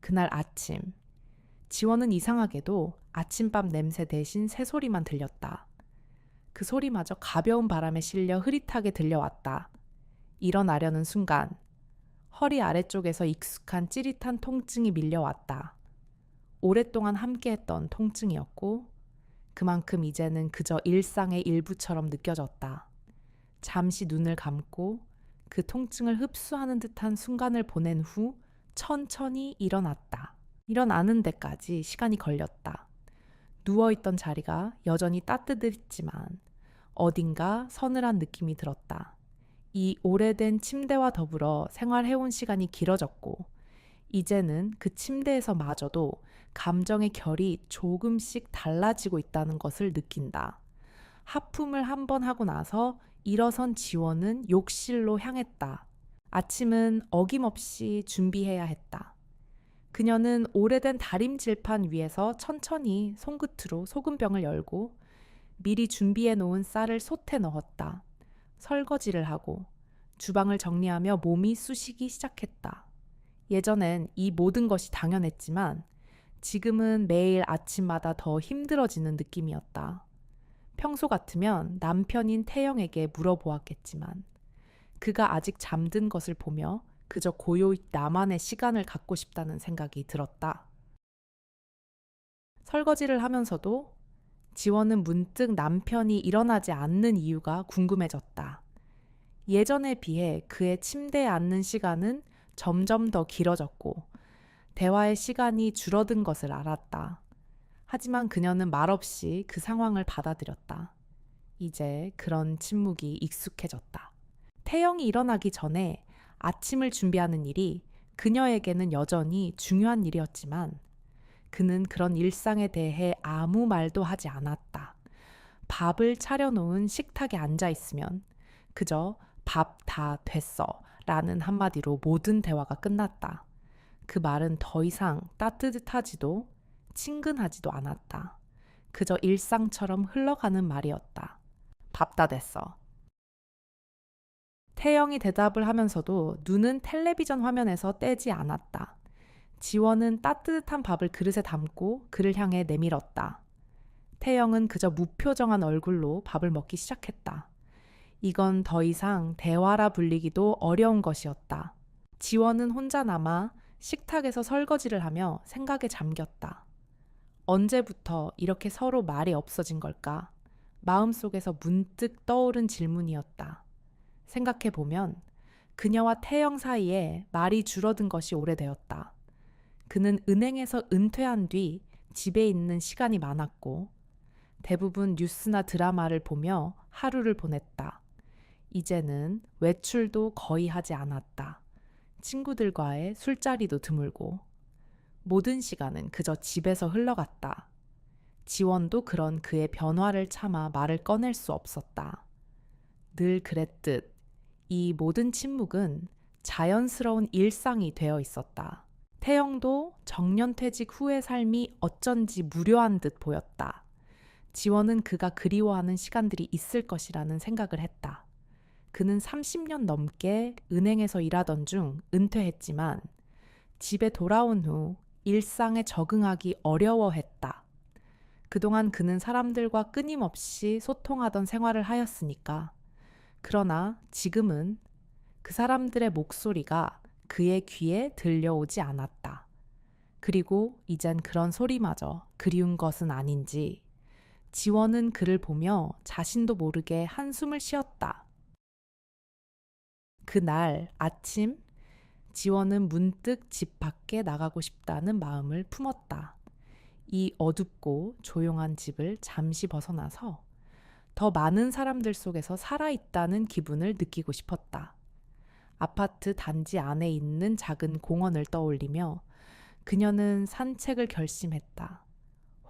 그날 아침, 지원은 이상하게도 아침밥 냄새 대신 새소리만 들렸다. 그 소리마저 가벼운 바람에 실려 흐릿하게 들려왔다. 일어나려는 순간 허리 아래쪽에서 익숙한 찌릿한 통증이 밀려왔다. 오랫동안 함께했던 통증이었고 그만큼 이제는 그저 일상의 일부처럼 느껴졌다. 잠시 눈을 감고 그 통증을 흡수하는 듯한 순간을 보낸 후 천천히 일어났다. 일어나는 데까지 시간이 걸렸다. 누워있던 자리가 여전히 따뜻했지만 어딘가 서늘한 느낌이 들었다. 이 오래된 침대와 더불어 생활해온 시간이 길어졌고 이제는 그 침대에서마저도 감정의 결이 조금씩 달라지고 있다는 것을 느낀다. 하품을 한 번 하고 나서 일어선 지원은 욕실로 향했다. 아침은 어김없이 준비해야 했다. 그녀는 오래된 다림질판 위에서 천천히 손끝으로 소금병을 열고 미리 준비해 놓은 쌀을 솥에 넣었다. 설거지를 하고 주방을 정리하며 몸이 쑤시기 시작했다. 예전엔 이 모든 것이 당연했지만 지금은 매일 아침마다 더 힘들어지는 느낌이었다. 평소 같으면 남편인 태영에게 물어보았겠지만 그가 아직 잠든 것을 보며 그저 고요히 나만의 시간을 갖고 싶다는 생각이 들었다. 설거지를 하면서도 지원은 문득 남편이 일어나지 않는 이유가 궁금해졌다. 예전에 비해 그의 침대에 앉는 시간은 점점 더 길어졌고 대화의 시간이 줄어든 것을 알았다. 하지만 그녀는 말없이 그 상황을 받아들였다. 이제 그런 침묵이 익숙해졌다. 태영이 일어나기 전에 아침을 준비하는 일이 그녀에게는 여전히 중요한 일이었지만 그는 그런 일상에 대해 아무 말도 하지 않았다. 밥을 차려놓은 식탁에 앉아 있으면 그저 밥 다 됐어 라는 한마디로 모든 대화가 끝났다. 그 말은 더 이상 따뜻하지도 친근하지도 않았다. 그저 일상처럼 흘러가는 말이었다. 밥 다 됐어. 태영이 대답을 하면서도 눈은 텔레비전 화면에서 떼지 않았다. 지원은 따뜻한 밥을 그릇에 담고 그를 향해 내밀었다. 태영은 그저 무표정한 얼굴로 밥을 먹기 시작했다. 이건 더 이상 대화라 불리기도 어려운 것이었다. 지원은 혼자 남아 식탁에서 설거지를 하며 생각에 잠겼다. 언제부터 이렇게 서로 말이 없어진 걸까? 마음속에서 문득 떠오른 질문이었다. 생각해보면 그녀와 태영 사이에 말이 줄어든 것이 오래되었다. 그는 은행에서 은퇴한 뒤 집에 있는 시간이 많았고 대부분 뉴스나 드라마를 보며 하루를 보냈다. 이제는 외출도 거의 하지 않았다. 친구들과의 술자리도 드물고 모든 시간은 그저 집에서 흘러갔다. 지원도 그런 그의 변화를 참아 말을 꺼낼 수 없었다. 늘 그랬듯 이 모든 침묵은 자연스러운 일상이 되어 있었다. 태영도 정년퇴직 후의 삶이 어쩐지 무료한 듯 보였다. 지원은 그가 그리워하는 시간들이 있을 것이라는 생각을 했다. 그는 30년 넘게 은행에서 일하던 중 은퇴했지만 집에 돌아온 후 일상에 적응하기 어려워했다. 그동안 그는 사람들과 끊임없이 소통하던 생활을 하였으니까. 그러나 지금은 그 사람들의 목소리가 그의 귀에 들려오지 않았다. 그리고 이젠 그런 소리마저 그리운 것은 아닌지 지원은 그를 보며 자신도 모르게 한숨을 쉬었다. 그날 아침 지원은 문득 집 밖에 나가고 싶다는 마음을 품었다. 이 어둡고 조용한 집을 잠시 벗어나서 더 많은 사람들 속에서 살아있다는 기분을 느끼고 싶었다. 아파트 단지 안에 있는 작은 공원을 떠올리며 그녀는 산책을 결심했다.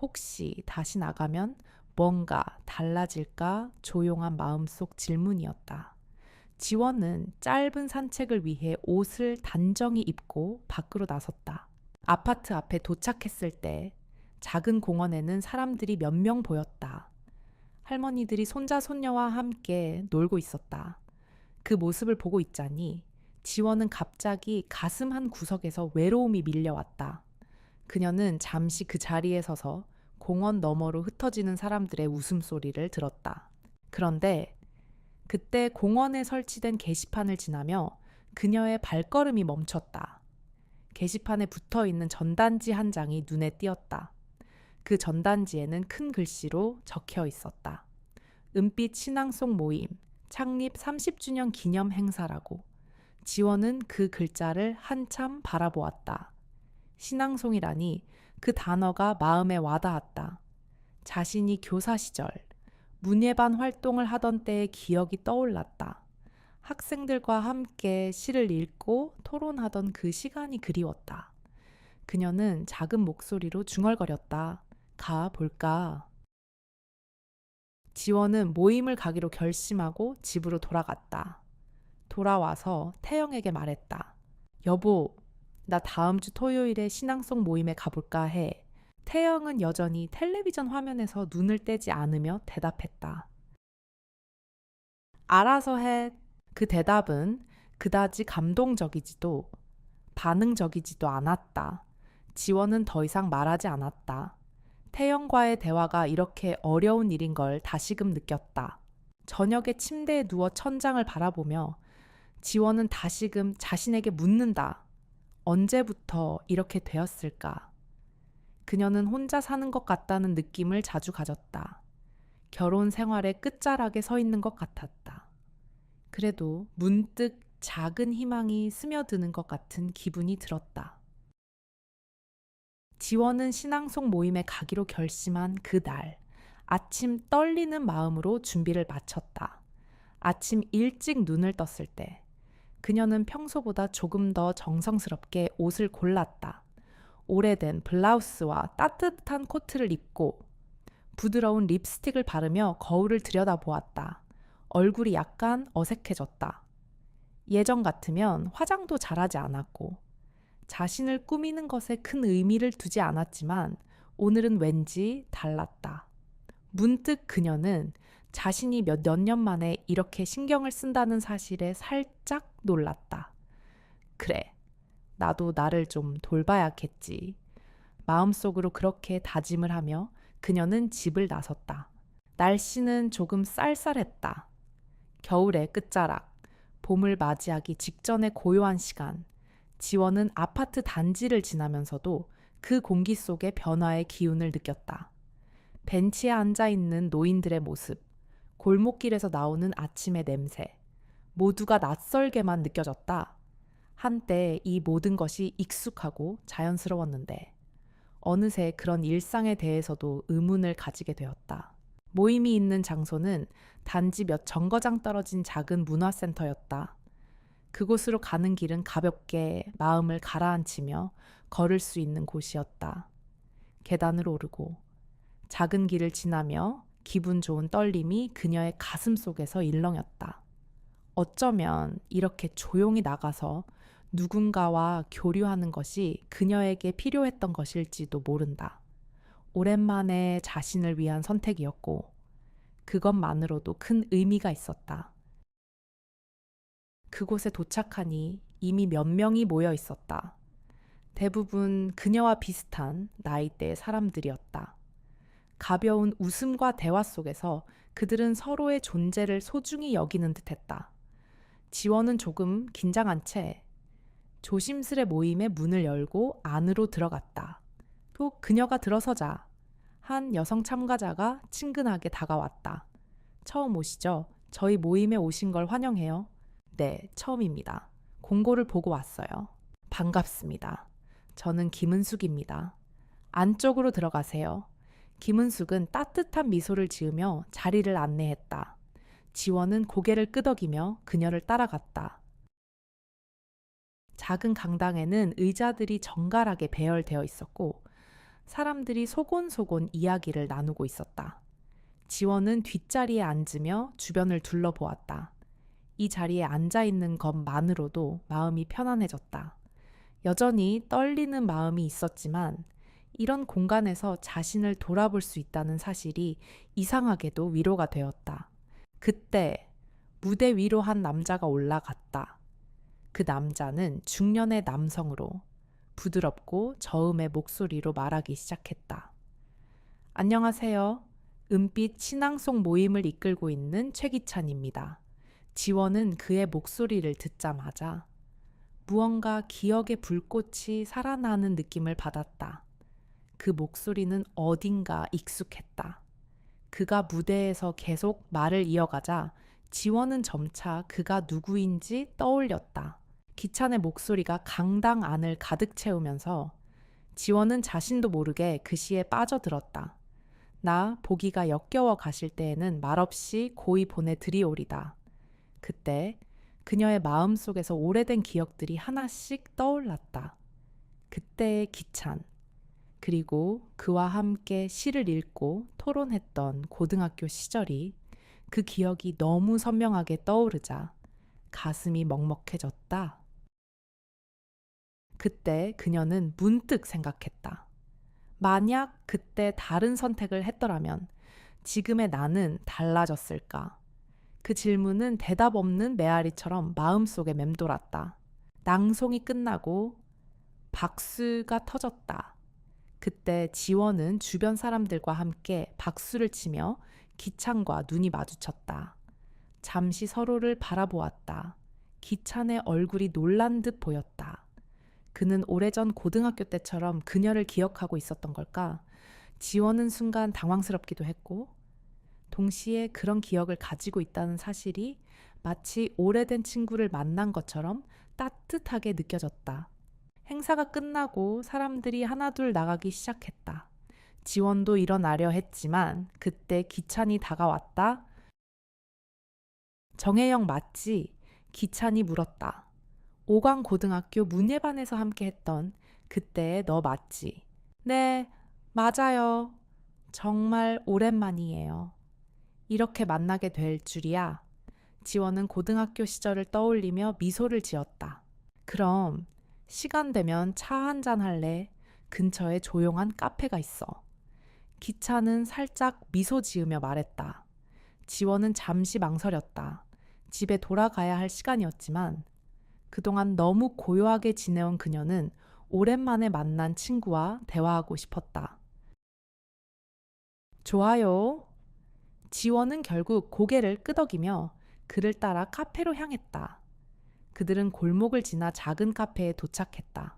혹시 다시 나가면 뭔가 달라질까 조용한 마음속 질문이었다. 지원은 짧은 산책을 위해 옷을 단정히 입고 밖으로 나섰다. 아파트 앞에 도착했을 때 작은 공원에는 사람들이 몇 명 보였다. 할머니들이 손자 손녀와 함께 놀고 있었다. 그 모습을 보고 있자니 지원은 갑자기 가슴 한 구석에서 외로움이 밀려왔다. 그녀는 잠시 그 자리에 서서 공원 너머로 흩어지는 사람들의 웃음소리를 들었다. 그런데 그때 공원에 설치된 게시판을 지나며 그녀의 발걸음이 멈췄다. 게시판에 붙어 있는 전단지 한 장이 눈에 띄었다. 그 전단지에는 큰 글씨로 적혀 있었다. 은빛 신앙송 모임 창립 30주년 기념 행사라고. 지원은 그 글자를 한참 바라보았다. 신앙송이라니 그 단어가 마음에 와닿았다. 자신이 교사 시절 문예반 활동을 하던 때의 기억이 떠올랐다. 학생들과 함께 시를 읽고 토론하던 그 시간이 그리웠다. 그녀는 작은 목소리로 중얼거렸다. 가 볼까? 지원은 모임을 가기로 결심하고 집으로 돌아갔다. 돌아와서 태영에게 말했다. 여보, 나 다음 주 토요일에 신앙송 모임에 가볼까 해. 태영은 여전히 텔레비전 화면에서 눈을 떼지 않으며 대답했다. 알아서 해. 그 대답은 그다지 감동적이지도 반응적이지도 않았다. 지원은 더 이상 말하지 않았다. 태영과의 대화가 이렇게 어려운 일인 걸 다시금 느꼈다. 저녁에 침대에 누워 천장을 바라보며 지원은 다시금 자신에게 묻는다. 언제부터 이렇게 되었을까? 그녀는 혼자 사는 것 같다는 느낌을 자주 가졌다. 결혼 생활의 끝자락에 서 있는 것 같았다. 그래도 문득 작은 희망이 스며드는 것 같은 기분이 들었다. 지원은 신앙송 모임에 가기로 결심한 그날, 아침 떨리는 마음으로 준비를 마쳤다. 아침 일찍 눈을 떴을 때, 그녀는 평소보다 조금 더 정성스럽게 옷을 골랐다. 오래된 블라우스와 따뜻한 코트를 입고 부드러운 립스틱을 바르며 거울을 들여다보았다. 얼굴이 약간 어색해졌다. 예전 같으면 화장도 잘하지 않았고 자신을 꾸미는 것에 큰 의미를 두지 않았지만 오늘은 왠지 달랐다. 문득 그녀는 자신이 몇 년 만에 이렇게 신경을 쓴다는 사실에 살짝 놀랐다. 그래, 나도 나를 좀 돌봐야겠지. 마음속으로 그렇게 다짐을 하며 그녀는 집을 나섰다. 날씨는 조금 쌀쌀했다. 겨울의 끝자락, 봄을 맞이하기 직전의 고요한 시간. 지원은 아파트 단지를 지나면서도 그 공기 속의 변화의 기운을 느꼈다. 벤치에 앉아있는 노인들의 모습, 골목길에서 나오는 아침의 냄새, 모두가 낯설게만 느껴졌다. 한때 이 모든 것이 익숙하고 자연스러웠는데 어느새 그런 일상에 대해서도 의문을 가지게 되었다. 모임이 있는 장소는 단지 몇 정거장 떨어진 작은 문화센터였다. 그곳으로 가는 길은 가볍게 마음을 가라앉히며 걸을 수 있는 곳이었다. 계단을 오르고 작은 길을 지나며 기분 좋은 떨림이 그녀의 가슴 속에서 일렁였다. 어쩌면 이렇게 조용히 나가서 누군가와 교류하는 것이 그녀에게 필요했던 것일지도 모른다. 오랜만에 자신을 위한 선택이었고 그것만으로도 큰 의미가 있었다. 그곳에 도착하니 이미 몇 명이 모여 있었다. 대부분 그녀와 비슷한 나이대의 사람들이었다. 가벼운 웃음과 대화 속에서 그들은 서로의 존재를 소중히 여기는 듯했다. 지원은 조금 긴장한 채 조심스레 모임의 문을 열고 안으로 들어갔다. 또 그녀가 들어서자 한 여성 참가자가 친근하게 다가왔다. 처음 오시죠? 저희 모임에 오신 걸 환영해요. 네, 처음입니다. 공고를 보고 왔어요. 반갑습니다. 저는 김은숙입니다. 안쪽으로 들어가세요. 김은숙은 따뜻한 미소를 지으며 자리를 안내했다. 지원은 고개를 끄덕이며 그녀를 따라갔다. 작은 강당에는 의자들이 정갈하게 배열되어 있었고 사람들이 소곤소곤 이야기를 나누고 있었다. 지원은 뒷자리에 앉으며 주변을 둘러보았다. 이 자리에 앉아있는 것만으로도 마음이 편안해졌다. 여전히 떨리는 마음이 있었지만 이런 공간에서 자신을 돌아볼 수 있다는 사실이 이상하게도 위로가 되었다. 그때 무대 위로 한 남자가 올라갔다. 그 남자는 중년의 남성으로 부드럽고 저음의 목소리로 말하기 시작했다. 안녕하세요. 은빛 신앙송 모임을 이끌고 있는 최기찬입니다. 지원은 그의 목소리를 듣자마자 무언가 기억의 불꽃이 살아나는 느낌을 받았다. 그 목소리는 어딘가 익숙했다. 그가 무대에서 계속 말을 이어가자 지원은 점차 그가 누구인지 떠올렸다. 기찬의 목소리가 강당 안을 가득 채우면서 지원은 자신도 모르게 그 시에 빠져들었다. 나 보기가 역겨워 가실 때에는 말없이 고이 보내드리오리다. 그때 그녀의 마음속에서 오래된 기억들이 하나씩 떠올랐다. 그때의 기찬, 그리고 그와 함께 시를 읽고 토론했던 고등학교 시절이 그 기억이 너무 선명하게 떠오르자 가슴이 먹먹해졌다. 그때 그녀는 문득 생각했다. 만약 그때 다른 선택을 했더라면 지금의 나는 달라졌을까? 그 질문은 대답 없는 메아리처럼 마음속에 맴돌았다. 낭송이 끝나고 박수가 터졌다. 그때 지원은 주변 사람들과 함께 박수를 치며 기찬과 눈이 마주쳤다. 잠시 서로를 바라보았다. 기찬의 얼굴이 놀란 듯 보였다. 그는 오래전 고등학교 때처럼 그녀를 기억하고 있었던 걸까? 지원은 순간 당황스럽기도 했고 동시에 그런 기억을 가지고 있다는 사실이 마치 오래된 친구를 만난 것처럼 따뜻하게 느껴졌다. 행사가 끝나고 사람들이 하나둘 나가기 시작했다. 지원도 일어나려 했지만 그때 기찬이 다가왔다. 정혜영 맞지? 기찬이 물었다. 오광고등학교 문예반에서 함께 했던 그때의 너 맞지? 네, 맞아요. 정말 오랜만이에요. 이렇게 만나게 될 줄이야. 지원은 고등학교 시절을 떠올리며 미소를 지었다. 그럼 시간 되면 차 한잔 할래? 근처에 조용한 카페가 있어. 기차는 살짝 미소 지으며 말했다. 지원은 잠시 망설였다. 집에 돌아가야 할 시간이었지만 그동안 너무 고요하게 지내온 그녀는 오랜만에 만난 친구와 대화하고 싶었다. 좋아요. 지원은 결국 고개를 끄덕이며 그를 따라 카페로 향했다. 그들은 골목을 지나 작은 카페에 도착했다.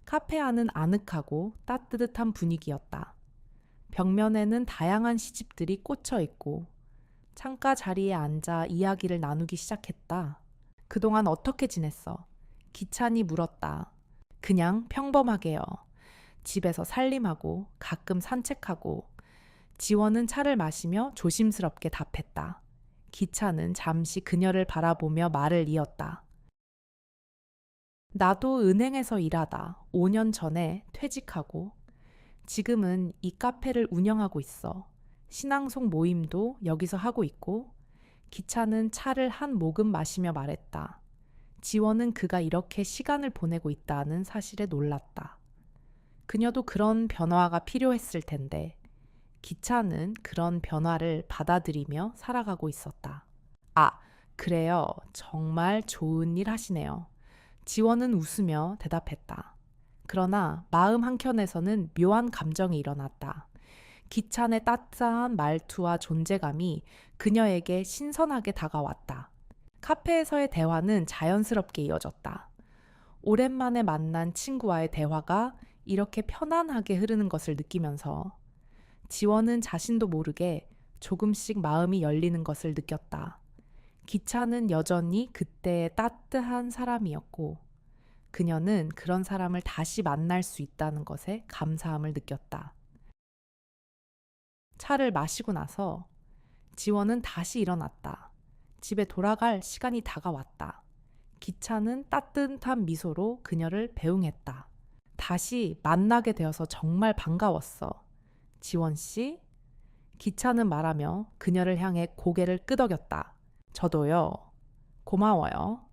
카페 안은 아늑하고 따뜻한 분위기였다. 벽면에는 다양한 시집들이 꽂혀 있고 창가 자리에 앉아 이야기를 나누기 시작했다. 그동안 어떻게 지냈어? 기찬이 물었다. 그냥 평범하게요. 집에서 살림하고 가끔 산책하고. 지원은 차를 마시며 조심스럽게 답했다. 기찬은 잠시 그녀를 바라보며 말을 이었다. 나도 은행에서 일하다 5년 전에 퇴직하고 지금은 이 카페를 운영하고 있어. 신앙송 모임도 여기서 하고 있고. 기찬은 차를 한 모금 마시며 말했다. 지원은 그가 이렇게 시간을 보내고 있다는 사실에 놀랐다. 그녀도 그런 변화가 필요했을 텐데 기찬은 그런 변화를 받아들이며 살아가고 있었다. 아, 그래요. 정말 좋은 일 하시네요. 지원은 웃으며 대답했다. 그러나 마음 한켠에서는 묘한 감정이 일어났다. 기찬의 따뜻한 말투와 존재감이 그녀에게 신선하게 다가왔다. 카페에서의 대화는 자연스럽게 이어졌다. 오랜만에 만난 친구와의 대화가 이렇게 편안하게 흐르는 것을 느끼면서 지원은 자신도 모르게 조금씩 마음이 열리는 것을 느꼈다. 기찬은 여전히 그때의 따뜻한 사람이었고 그녀는 그런 사람을 다시 만날 수 있다는 것에 감사함을 느꼈다. 차를 마시고 나서 지원은 다시 일어났다. 집에 돌아갈 시간이 다가왔다. 기찬은 따뜻한 미소로 그녀를 배웅했다. 다시 만나게 되어서 정말 반가웠어. 지원 씨? 기찬은 말하며 그녀를 향해 고개를 끄덕였다. 저도요. 고마워요.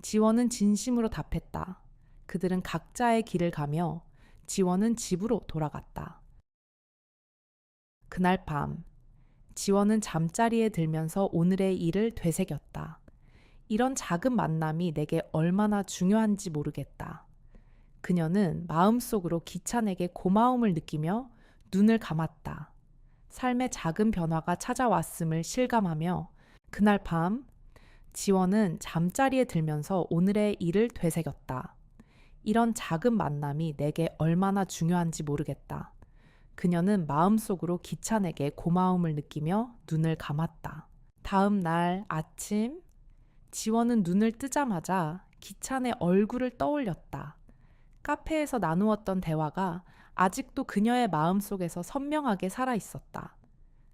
지원은 진심으로 답했다. 그들은 각자의 길을 가며 지원은 집으로 돌아갔다. 그날 밤 지원은 잠자리에 들면서 오늘의 일을 되새겼다. 이런 작은 만남이 내게 얼마나 중요한지 모르겠다. 그녀는 마음속으로 기찬에게 고마움을 느끼며 눈을 감았다. 삶의 작은 변화가 찾아왔음을 실감하며 그날 밤 지원은 잠자리에 들면서 오늘의 일을 되새겼다. 이런 작은 만남이 내게 얼마나 중요한지 모르겠다. 그녀는 마음속으로 기찬에게 고마움을 느끼며 눈을 감았다. 다음 날 아침, 지원은 눈을 뜨자마자 기찬의 얼굴을 떠올렸다. 카페에서 나누었던 대화가 아직도 그녀의 마음속에서 선명하게 살아 있었다.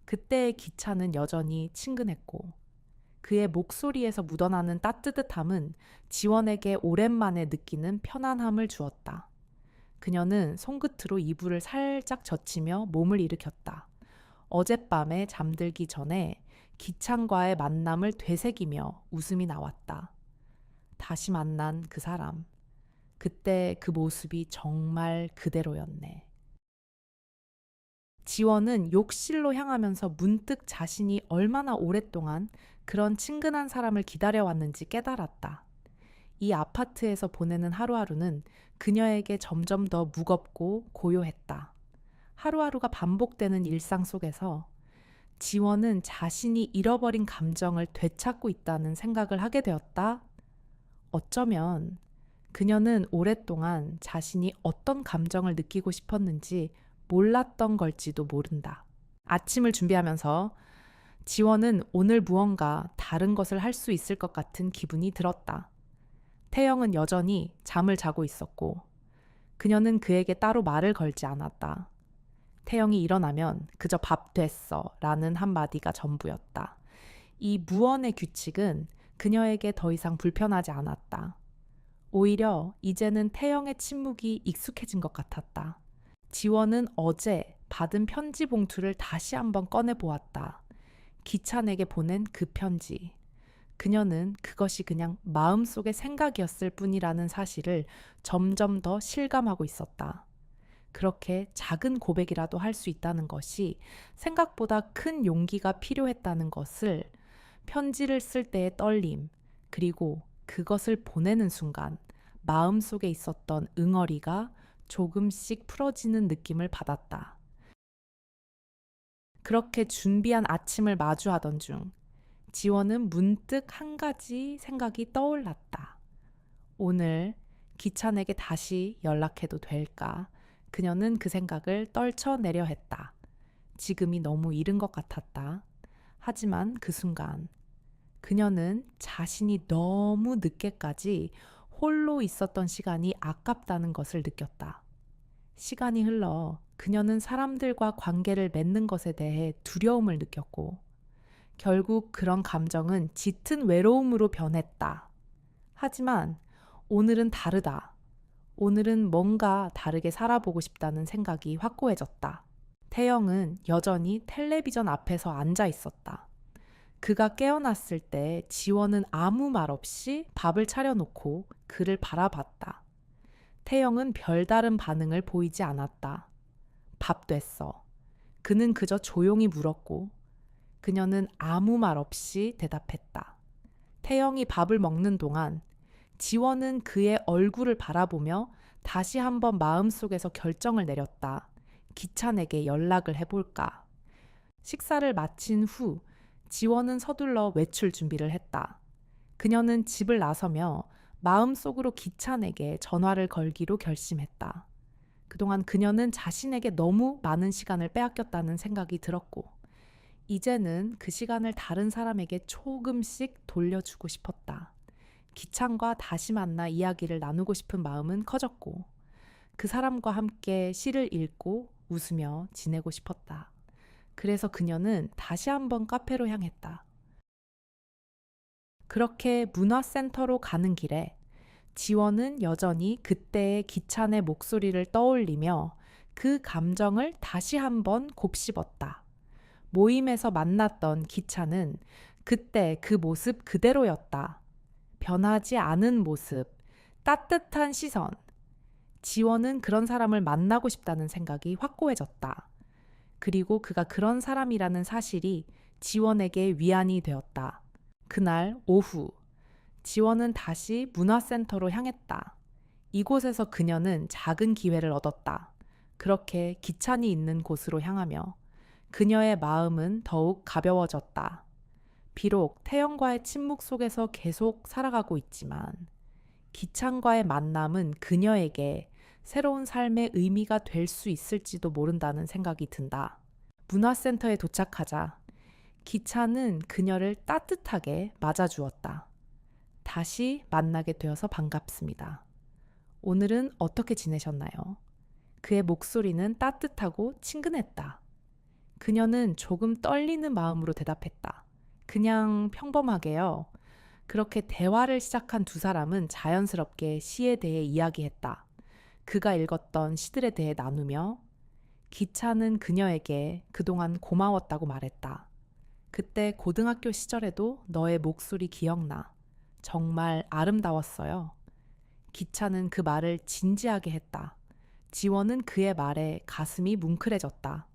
그때의 기찬은 여전히 친근했고 그의 목소리에서 묻어나는 따뜻함은 지원에게 오랜만에 느끼는 편안함을 주었다. 그녀는 손끝으로 이불을 살짝 젖히며 몸을 일으켰다. 어젯밤에 잠들기 전에 기찬과의 만남을 되새기며 웃음이 나왔다. 다시 만난 그 사람. 그때 그 모습이 정말 그대로였네. 지원은 욕실로 향하면서 문득 자신이 얼마나 오랫동안 그런 친근한 사람을 기다려왔는지 깨달았다. 이 아파트에서 보내는 하루하루는 그녀에게 점점 더 무겁고 고요했다. 하루하루가 반복되는 일상 속에서 지원은 자신이 잃어버린 감정을 되찾고 있다는 생각을 하게 되었다. 어쩌면 그녀는 오랫동안 자신이 어떤 감정을 느끼고 싶었는지 몰랐던 걸지도 모른다. 아침을 준비하면서 지원은 오늘 무언가 다른 것을 할 수 있을 것 같은 기분이 들었다. 태영은 여전히 잠을 자고 있었고 그녀는 그에게 따로 말을 걸지 않았다. 태영이 일어나면 그저 밥 됐어 라는 한마디가 전부였다. 이 무언의 규칙은 그녀에게 더 이상 불편하지 않았다. 오히려 이제는 태영의 침묵이 익숙해진 것 같았다. 지원은 어제 받은 편지 봉투를 다시 한번 꺼내보았다. 기찬에게 보낸 그 편지. 그녀는 그것이 그냥 마음속의 생각이었을 뿐이라는 사실을 점점 더 실감하고 있었다. 그렇게 작은 고백이라도 할 수 있다는 것이 생각보다 큰 용기가 필요했다는 것을 편지를 쓸 때의 떨림, 그리고 그것을 보내는 순간 마음속에 있었던 응어리가 조금씩 풀어지는 느낌을 받았다. 그렇게 준비한 아침을 마주하던 중 지원은 문득 한 가지 생각이 떠올랐다. 오늘 기찬에게 다시 연락해도 될까? 그녀는 그 생각을 떨쳐내려 했다. 지금이 너무 이른 것 같았다. 하지만 그 순간 그녀는 자신이 너무 늦게까지 홀로 있었던 시간이 아깝다는 것을 느꼈다. 시간이 흘러 그녀는 사람들과 관계를 맺는 것에 대해 두려움을 느꼈고 결국 그런 감정은 짙은 외로움으로 변했다. 하지만 오늘은 다르다. 오늘은 뭔가 다르게 살아보고 싶다는 생각이 확고해졌다. 태영은 여전히 텔레비전 앞에서 앉아 있었다. 그가 깨어났을 때 지원은 아무 말 없이 밥을 차려놓고 그를 바라봤다. 태영은 별다른 반응을 보이지 않았다. 밥 됐어. 그는 그저 조용히 물었고 그녀는 아무 말 없이 대답했다. 태영이 밥을 먹는 동안 지원은 그의 얼굴을 바라보며 다시 한번 마음속에서 결정을 내렸다. 기찬에게 연락을 해볼까. 식사를 마친 후 지원은 서둘러 외출 준비를 했다. 그녀는 집을 나서며 마음속으로 기찬에게 전화를 걸기로 결심했다. 그동안 그녀는 자신에게 너무 많은 시간을 빼앗겼다는 생각이 들었고 이제는 그 시간을 다른 사람에게 조금씩 돌려주고 싶었다. 기찬과 다시 만나 이야기를 나누고 싶은 마음은 커졌고 그 사람과 함께 시를 읽고 웃으며 지내고 싶었다. 그래서 그녀는 다시 한번 카페로 향했다. 그렇게 문화센터로 가는 길에 지원은 여전히 그때의 기찬의 목소리를 떠올리며 그 감정을 다시 한번 곱씹었다. 모임에서 만났던 기찬은 그때 그 모습 그대로였다. 변하지 않은 모습, 따뜻한 시선. 지원은 그런 사람을 만나고 싶다는 생각이 확고해졌다. 그리고 그가 그런 사람이라는 사실이 지원에게 위안이 되었다. 그날 오후, 지원은 다시 문화센터로 향했다. 이곳에서 그녀는 작은 기회를 얻었다. 그렇게 기찬이 있는 곳으로 향하며 그녀의 마음은 더욱 가벼워졌다. 비록 태영과의 침묵 속에서 계속 살아가고 있지만 기찬과의 만남은 그녀에게 새로운 삶의 의미가 될 수 있을지도 모른다는 생각이 든다. 문화센터에 도착하자 기찬은 그녀를 따뜻하게 맞아주었다. 다시 만나게 되어서 반갑습니다. 오늘은 어떻게 지내셨나요? 그의 목소리는 따뜻하고 친근했다. 그녀는 조금 떨리는 마음으로 대답했다. 그냥 평범하게요. 그렇게 대화를 시작한 두 사람은 자연스럽게 시에 대해 이야기했다. 그가 읽었던 시들에 대해 나누며 기차는 그녀에게 그동안 고마웠다고 말했다. 그때 고등학교 시절에도 너의 목소리 기억나. 정말 아름다웠어요. 기차는 그 말을 진지하게 했다. 지원은 그의 말에 가슴이 뭉클해졌다.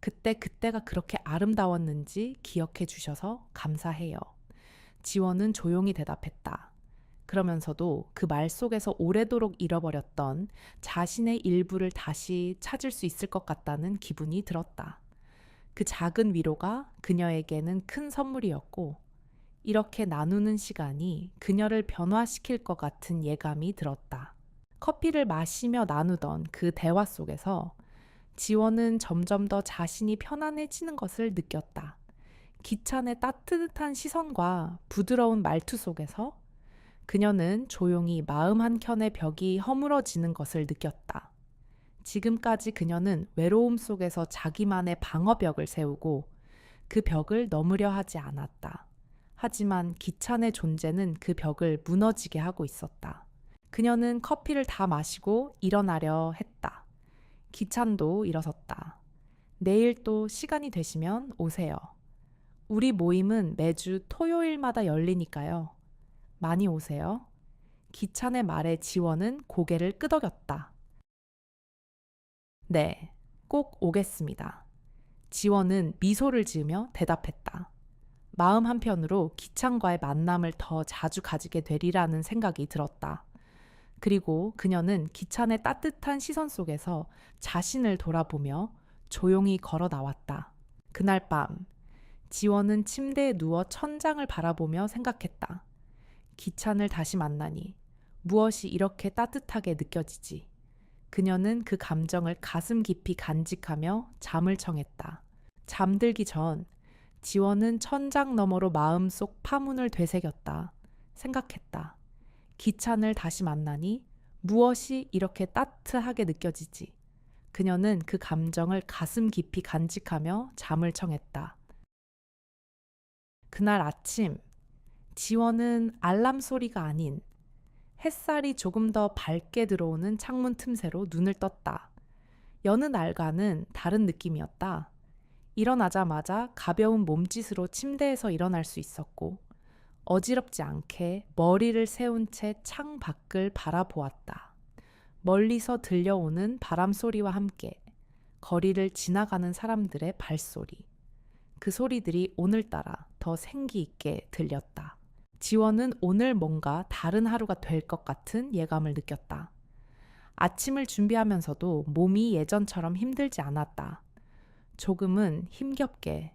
그때가 그렇게 아름다웠는지 기억해 주셔서 감사해요. 지원은 조용히 대답했다. 그러면서도 그 말 속에서 오래도록 잃어버렸던 자신의 일부를 다시 찾을 수 있을 것 같다는 기분이 들었다. 그 작은 위로가 그녀에게는 큰 선물이었고, 이렇게 나누는 시간이 그녀를 변화시킬 것 같은 예감이 들었다. 커피를 마시며 나누던 그 대화 속에서 지원은 점점 더 자신이 편안해지는 것을 느꼈다. 기찬의 따뜻한 시선과 부드러운 말투 속에서 그녀는 조용히 마음 한켠의 벽이 허물어지는 것을 느꼈다. 지금까지 그녀는 외로움 속에서 자기만의 방어벽을 세우고 그 벽을 넘으려 하지 않았다. 하지만 기찬의 존재는 그 벽을 무너지게 하고 있었다. 그녀는 커피를 다 마시고 일어나려 했다. 기찬도 일어섰다. 내일 또 시간이 되시면 오세요. 우리 모임은 매주 토요일마다 열리니까요. 많이 오세요. 기찬의 말에 지원은 고개를 끄덕였다. 네, 꼭 오겠습니다. 지원은 미소를 지으며 대답했다. 마음 한편으로 기찬과의 만남을 더 자주 가지게 되리라는 생각이 들었다. 그리고 그녀는 기찬의 따뜻한 시선 속에서 자신을 돌아보며 조용히 걸어 나왔다. 그날 밤, 지원은 침대에 누워 천장을 바라보며 생각했다. 기찬을 다시 만나니 무엇이 이렇게 따뜻하게 느껴지지? 그녀는 그 감정을 가슴 깊이 간직하며 잠을 청했다. 잠들기 전 지원은 천장 너머로 마음속 파문을 되새겼다. 생각했다. 기찬을 다시 만나니 무엇이 이렇게 따뜻하게 느껴지지? 그녀는 그 감정을 가슴 깊이 간직하며 잠을 청했다. 그날 아침, 지원은 알람 소리가 아닌 햇살이 조금 더 밝게 들어오는 창문 틈새로 눈을 떴다. 여느 날과는 다른 느낌이었다. 일어나자마자 가벼운 몸짓으로 침대에서 일어날 수 있었고 어지럽지 않게 머리를 세운 채 창 밖을 바라보았다. 멀리서 들려오는 바람 소리와 함께 거리를 지나가는 사람들의 발소리. 그 소리들이 오늘따라 더 생기 있게 들렸다. 지원은 오늘 뭔가 다른 하루가 될 것 같은 예감을 느꼈다. 아침을 준비하면서도 몸이 예전처럼 힘들지 않았다. 조금은 힘겹게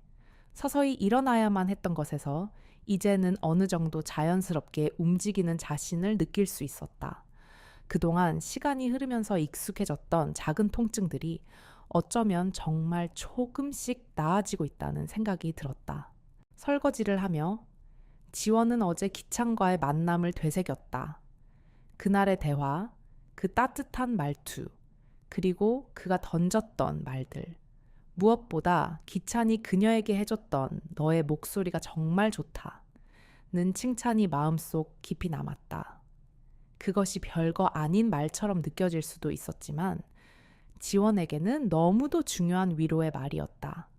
서서히 일어나야만 했던 것에서 이제는 어느 정도 자연스럽게 움직이는 자신을 느낄 수 있었다. 그동안 시간이 흐르면서 익숙해졌던 작은 통증들이 어쩌면 정말 조금씩 나아지고 있다는 생각이 들었다. 설거지를 하며 지원은 어제 기찬과의 만남을 되새겼다. 그날의 대화, 그 따뜻한 말투, 그리고 그가 던졌던 말들. 무엇보다 기찬이 그녀에게 해줬던 너의 목소리가 정말 좋다는 칭찬이 마음속 깊이 남았다. 그것이 별거 아닌 말처럼 느껴질 수도 있었지만 지원에게는 너무도 중요한 위로의 말이었다.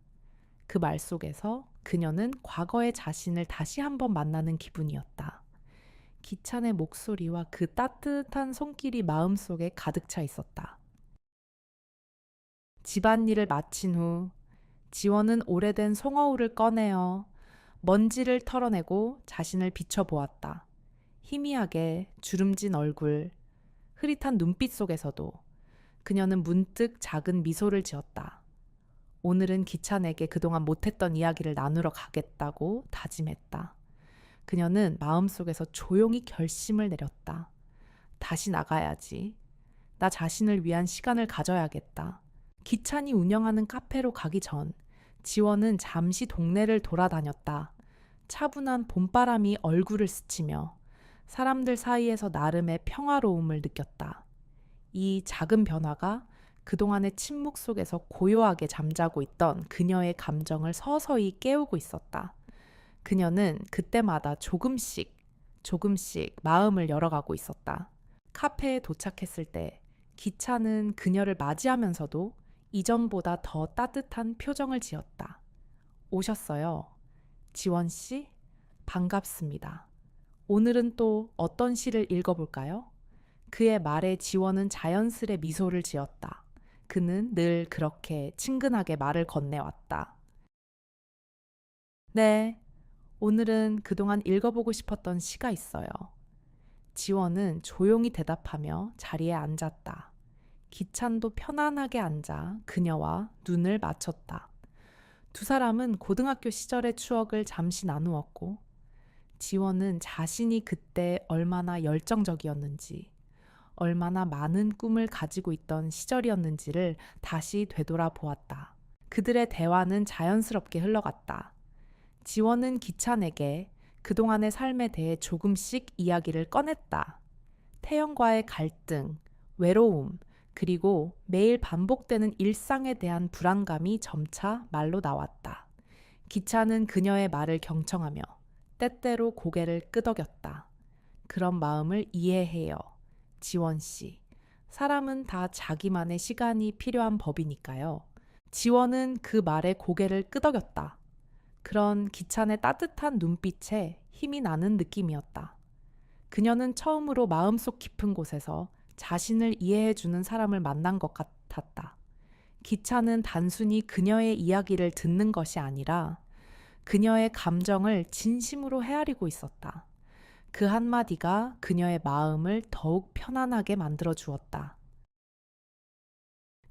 그 말 속에서 그녀는 과거의 자신을 다시 한번 만나는 기분이었다. 기찬의 목소리와 그 따뜻한 손길이 마음속에 가득 차 있었다. 집안일을 마친 후 지원은 오래된 송어울을 꺼내어 먼지를 털어내고 자신을 비춰보았다. 희미하게 주름진 얼굴, 흐릿한 눈빛 속에서도 그녀는 문득 작은 미소를 지었다. 오늘은 기찬에게 그동안 못했던 이야기를 나누러 가겠다고 다짐했다. 그녀는 마음속에서 조용히 결심을 내렸다. 다시 나가야지. 나 자신을 위한 시간을 가져야겠다. 기찬이 운영하는 카페로 가기 전 지원은 잠시 동네를 돌아다녔다. 차분한 봄바람이 얼굴을 스치며 사람들 사이에서 나름의 평화로움을 느꼈다. 이 작은 변화가 그동안의 침묵 속에서 고요하게 잠자고 있던 그녀의 감정을 서서히 깨우고 있었다. 그녀는 그때마다 조금씩 마음을 열어가고 있었다. 카페에 도착했을 때 기차는 그녀를 맞이하면서도 이전보다 더 따뜻한 표정을 지었다. 오셨어요. 지원 씨, 반갑습니다. 오늘은 또 어떤 시를 읽어볼까요? 그의 말에 지원은 자연스레 미소를 지었다. 그는 늘 그렇게 친근하게 말을 건네왔다. 네, 오늘은 그동안 읽어보고 싶었던 시가 있어요. 지원은 조용히 대답하며 자리에 앉았다. 기찬도 편안하게 앉아 그녀와 눈을 맞췄다. 두 사람은 고등학교 시절의 추억을 잠시 나누었고, 지원은 자신이 그때 얼마나 열정적이었는지, 얼마나 많은 꿈을 가지고 있던 시절이었는지를 다시 되돌아 보았다. 그들의 대화는 자연스럽게 흘러갔다. 지원은 기찬에게 그동안의 삶에 대해 조금씩 이야기를 꺼냈다. 태영과의 갈등, 외로움, 그리고 매일 반복되는 일상에 대한 불안감이 점차 말로 나왔다. 기찬은 그녀의 말을 경청하며 때때로 고개를 끄덕였다. 그런 마음을 이해해요. 지원 씨. 사람은 다 자기만의 시간이 필요한 법이니까요. 지원은 그 말에 고개를 끄덕였다. 그런 기찬의 따뜻한 눈빛에 힘이 나는 느낌이었다. 그녀는 처음으로 마음속 깊은 곳에서 자신을 이해해주는 사람을 만난 것 같았다. 기찬은 단순히 그녀의 이야기를 듣는 것이 아니라 그녀의 감정을 진심으로 헤아리고 있었다. 그 한마디가 그녀의 마음을 더욱 편안하게 만들어 주었다.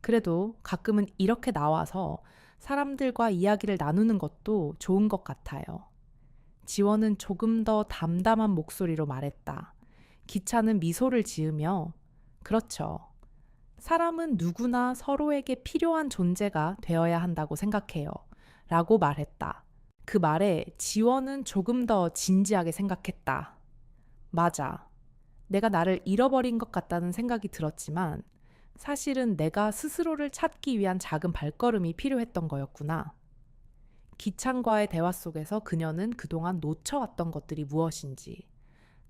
그래도 가끔은 이렇게 나와서 사람들과 이야기를 나누는 것도 좋은 것 같아요. 지원은 조금 더 담담한 목소리로 말했다. 기찬은 미소를 지으며 그렇죠. 사람은 누구나 서로에게 필요한 존재가 되어야 한다고 생각해요. 라고 말했다. 그 말에 지원은 조금 더 진지하게 생각했다. 맞아. 내가 나를 잃어버린 것 같다는 생각이 들었지만 사실은 내가 스스로를 찾기 위한 작은 발걸음이 필요했던 거였구나. 기찬과의 대화 속에서 그녀는 그동안 놓쳐왔던 것들이 무엇인지,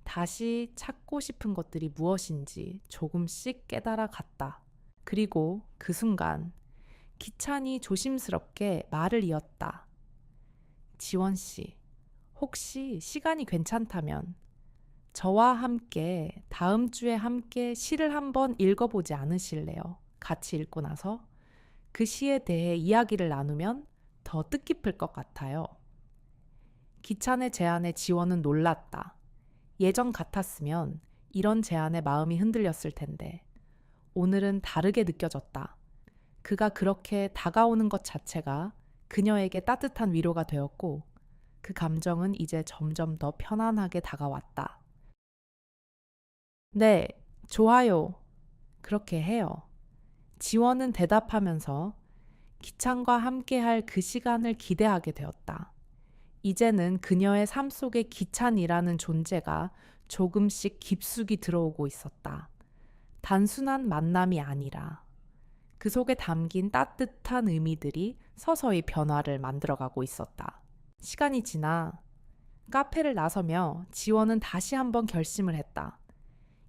다시 찾고 싶은 것들이 무엇인지 조금씩 깨달아 갔다. 그리고 그 순간 기찬이 조심스럽게 말을 이었다. 지원 씨, 혹시 시간이 괜찮다면 저와 함께 다음 주에 함께 시를 한번 읽어보지 않으실래요? 같이 읽고 나서 그 시에 대해 이야기를 나누면 더 뜻깊을 것 같아요. 기찬의 제안에 지원은 놀랐다. 예전 같았으면 이런 제안에 마음이 흔들렸을 텐데 오늘은 다르게 느껴졌다. 그가 그렇게 다가오는 것 자체가 그녀에게 따뜻한 위로가 되었고 그 감정은 이제 점점 더 편안하게 다가왔다. 네, 좋아요. 그렇게 해요. 지원은 대답하면서 기찬과 함께할 그 시간을 기대하게 되었다. 이제는 그녀의 삶 속에 기찬이라는 존재가 조금씩 깊숙이 들어오고 있었다. 단순한 만남이 아니라 그 속에 담긴 따뜻한 의미들이 서서히 변화를 만들어가고 있었다. 시간이 지나 카페를 나서며 지원은 다시 한번 결심을 했다.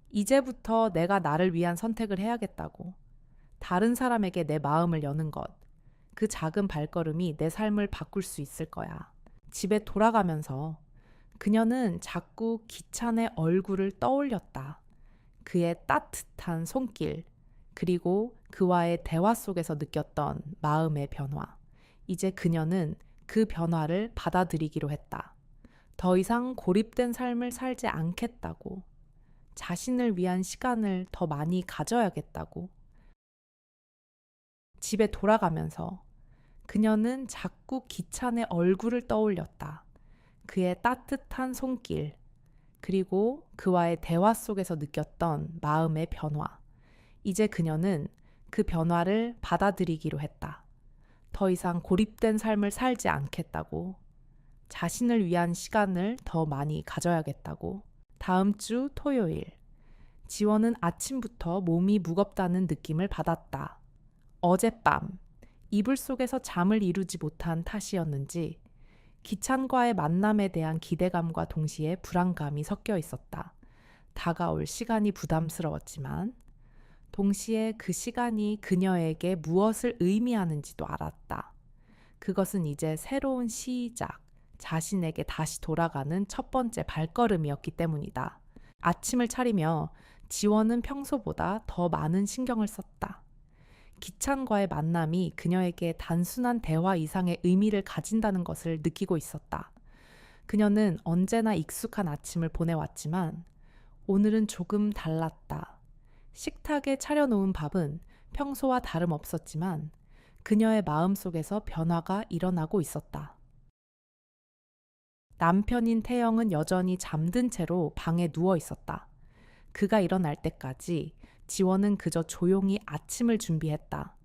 이제부터 내가 나를 위한 선택을 해야겠다고. 다른 사람에게 내 마음을 여는 것. 그 작은 발걸음이 내 삶을 바꿀 수 있을 거야. 집에 돌아가면서 그녀는 자꾸 기찬의 얼굴을 떠올렸다. 그의 따뜻한 손길, 그리고 그와의 대화 속에서 느꼈던 마음의 변화. 이제 그녀는 그 변화를 받아들이기로 했다. 더 이상 고립된 삶을 살지 않겠다고. 자신을 위한 시간을 더 많이 가져야겠다고. 집에 돌아가면서 그녀는 자꾸 기찬의 얼굴을 떠올렸다. 그의 따뜻한 손길, 그리고 그와의 대화 속에서 느꼈던 마음의 변화. 이제 그녀는 그 변화를 받아들이기로 했다. 더 이상 고립된 삶을 살지 않겠다고. 자신을 위한 시간을 더 많이 가져야겠다고. 다음 주 토요일. 지원은 아침부터 몸이 무겁다는 느낌을 받았다. 어젯밤, 이불 속에서 잠을 이루지 못한 탓이었는지 기찬과의 만남에 대한 기대감과 동시에 불안감이 섞여 있었다. 다가올 시간이 부담스러웠지만 동시에 그 시간이 그녀에게 무엇을 의미하는지도 알았다. 그것은 이제 새로운 시작, 자신에게 다시 돌아가는 첫 번째 발걸음이었기 때문이다. 아침을 차리며 지원은 평소보다 더 많은 신경을 썼다. 기찬과의 만남이 그녀에게 단순한 대화 이상의 의미를 가진다는 것을 느끼고 있었다. 그녀는 언제나 익숙한 아침을 보내왔지만 오늘은 조금 달랐다. 식탁에 차려놓은 밥은 평소와 다름없었지만 그녀의 마음속에서 변화가 일어나고 있었다. 남편인 태영은 여전히 잠든 채로 방에 누워 있었다. 그가 일어날 때까지 지원은 그저 조용히 아침을 준비했다.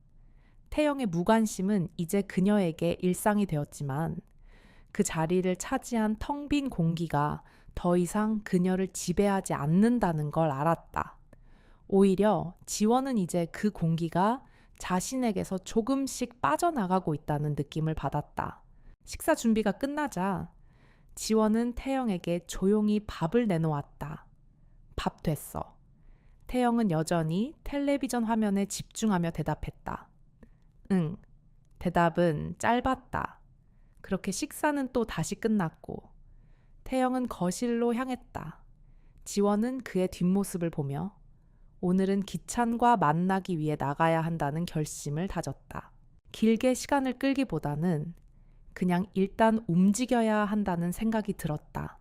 태영의 무관심은 이제 그녀에게 일상이 되었지만 그 자리를 차지한 텅 빈 공기가 더 이상 그녀를 지배하지 않는다는 걸 알았다. 오히려 지원은 이제 그 공기가 자신에게서 조금씩 빠져나가고 있다는 느낌을 받았다. 식사 준비가 끝나자 지원은 태영에게 조용히 밥을 내놓았다. 밥 됐어. 태영은 여전히 텔레비전 화면에 집중하며 대답했다. 응. 대답은 짧았다. 그렇게 식사는 또 다시 끝났고 태영은 거실로 향했다. 지원은 그의 뒷모습을 보며 오늘은 기찬과 만나기 위해 나가야 한다는 결심을 다졌다. 길게 시간을 끌기보다는 그냥 일단 움직여야 한다는 생각이 들었다.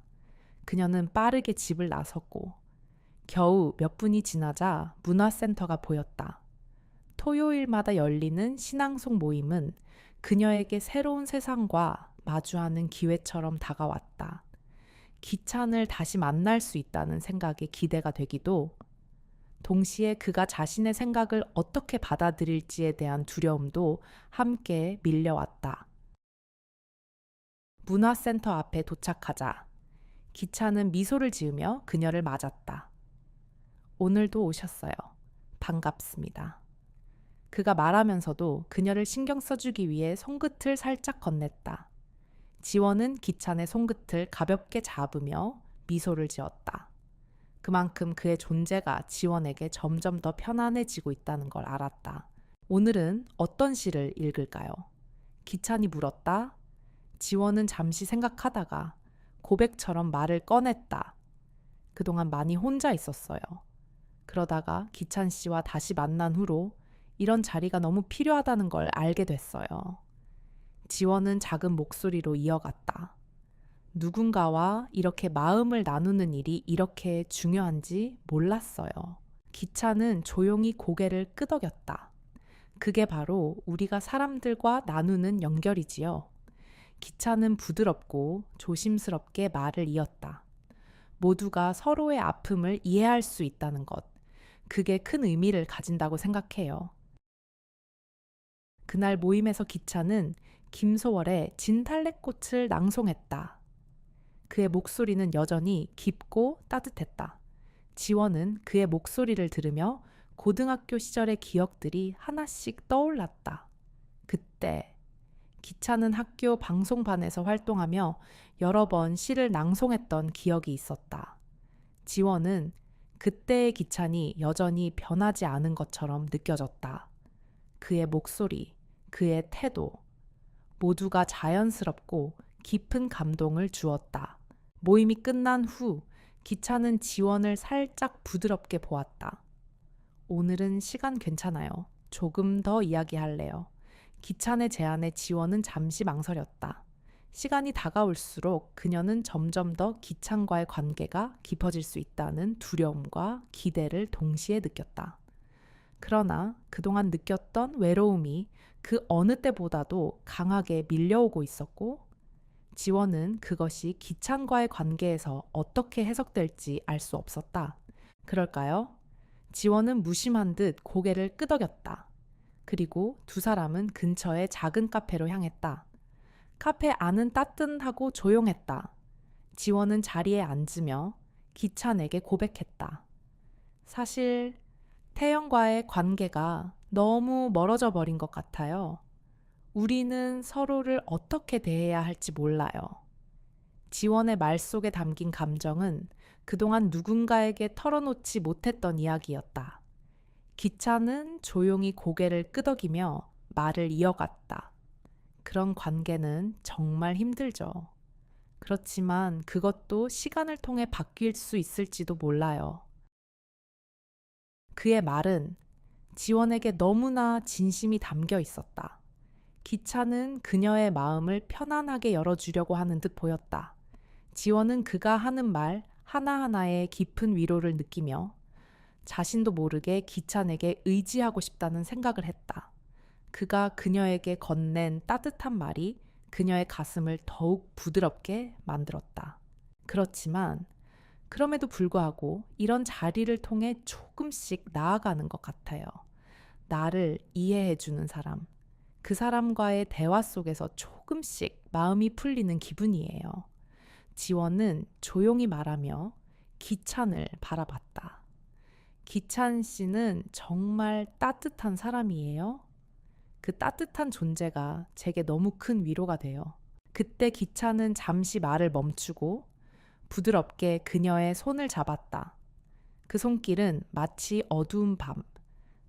그녀는 빠르게 집을 나섰고 겨우 몇 분이 지나자 문화센터가 보였다. 토요일마다 열리는 신앙송 모임은 그녀에게 새로운 세상과 마주하는 기회처럼 다가왔다. 기찬을 다시 만날 수 있다는 생각에 기대가 되기도 동시에 그가 자신의 생각을 어떻게 받아들일지에 대한 두려움도 함께 밀려왔다. 문화센터 앞에 도착하자 기찬은 미소를 지으며 그녀를 맞았다. 오늘도 오셨어요. 반갑습니다. 그가 말하면서도 그녀를 신경 써주기 위해 손끝을 살짝 건넸다. 지원은 기찬의 손끝을 가볍게 잡으며 미소를 지었다. 그만큼 그의 존재가 지원에게 점점 더 편안해지고 있다는 걸 알았다. 오늘은 어떤 시를 읽을까요? 기찬이 물었다. 지원은 잠시 생각하다가 고백처럼 말을 꺼냈다. 그동안 많이 혼자 있었어요. 그러다가 기찬 씨와 다시 만난 후로 이런 자리가 너무 필요하다는 걸 알게 됐어요. 지원은 작은 목소리로 이어갔다. 누군가와 이렇게 마음을 나누는 일이 이렇게 중요한지 몰랐어요. 기찬은 조용히 고개를 끄덕였다. 그게 바로 우리가 사람들과 나누는 연결이지요. 기찬은 부드럽고 조심스럽게 말을 이었다. 모두가 서로의 아픔을 이해할 수 있다는 것, 그게 큰 의미를 가진다고 생각해요. 그날 모임에서 기찬은 김소월의 진달래꽃을 낭송했다. 그의 목소리는 여전히 깊고 따뜻했다. 지원은 그의 목소리를 들으며 고등학교 시절의 기억들이 하나씩 떠올랐다. 그때 기찬은 학교 방송반에서 활동하며 여러 번 시를 낭송했던 기억이 있었다. 지원은 그때의 기찬이 여전히 변하지 않은 것처럼 느껴졌다. 그의 목소리, 그의 태도, 모두가 자연스럽고 깊은 감동을 주었다. 모임이 끝난 후 기찬은 지원을 살짝 부드럽게 보았다. 오늘은 시간 괜찮아요. 조금 더 이야기할래요. 기찬의 제안에 지원은 잠시 망설였다. 시간이 다가올수록 그녀는 점점 더 기찬과의 관계가 깊어질 수 있다는 두려움과 기대를 동시에 느꼈다. 그러나 그동안 느꼈던 외로움이 그 어느 때보다도 강하게 밀려오고 있었고, 지원은 그것이 기찬과의 관계에서 어떻게 해석될지 알 수 없었다. 그럴까요? 지원은 무심한 듯 고개를 끄덕였다. 그리고 두 사람은 근처의 작은 카페로 향했다. 카페 안은 따뜻하고 조용했다. 지원은 자리에 앉으며 기찬에게 고백했다. 사실 태영과의 관계가 너무 멀어져 버린 것 같아요. 우리는 서로를 어떻게 대해야 할지 몰라요. 지원의 말 속에 담긴 감정은 그동안 누군가에게 털어놓지 못했던 이야기였다. 기찬은 조용히 고개를 끄덕이며 말을 이어갔다. 그런 관계는 정말 힘들죠. 그렇지만 그것도 시간을 통해 바뀔 수 있을지도 몰라요. 그의 말은 지원에게 너무나 진심이 담겨 있었다. 기찬은 그녀의 마음을 편안하게 열어주려고 하는 듯 보였다. 지원은 그가 하는 말 하나하나에 깊은 위로를 느끼며 자신도 모르게 기찬에게 의지하고 싶다는 생각을 했다. 그가 그녀에게 건넨 따뜻한 말이 그녀의 가슴을 더욱 부드럽게 만들었다. 그렇지만 그럼에도 불구하고 이런 자리를 통해 조금씩 나아가는 것 같아요. 나를 이해해주는 사람, 그 사람과의 대화 속에서 조금씩 마음이 풀리는 기분이에요. 지원은 조용히 말하며 기찬을 바라봤다. 기찬 씨는 정말 따뜻한 사람이에요. 그 따뜻한 존재가 제게 너무 큰 위로가 돼요. 그때 기찬은 잠시 말을 멈추고 부드럽게 그녀의 손을 잡았다. 그 손길은 마치 어두운 밤,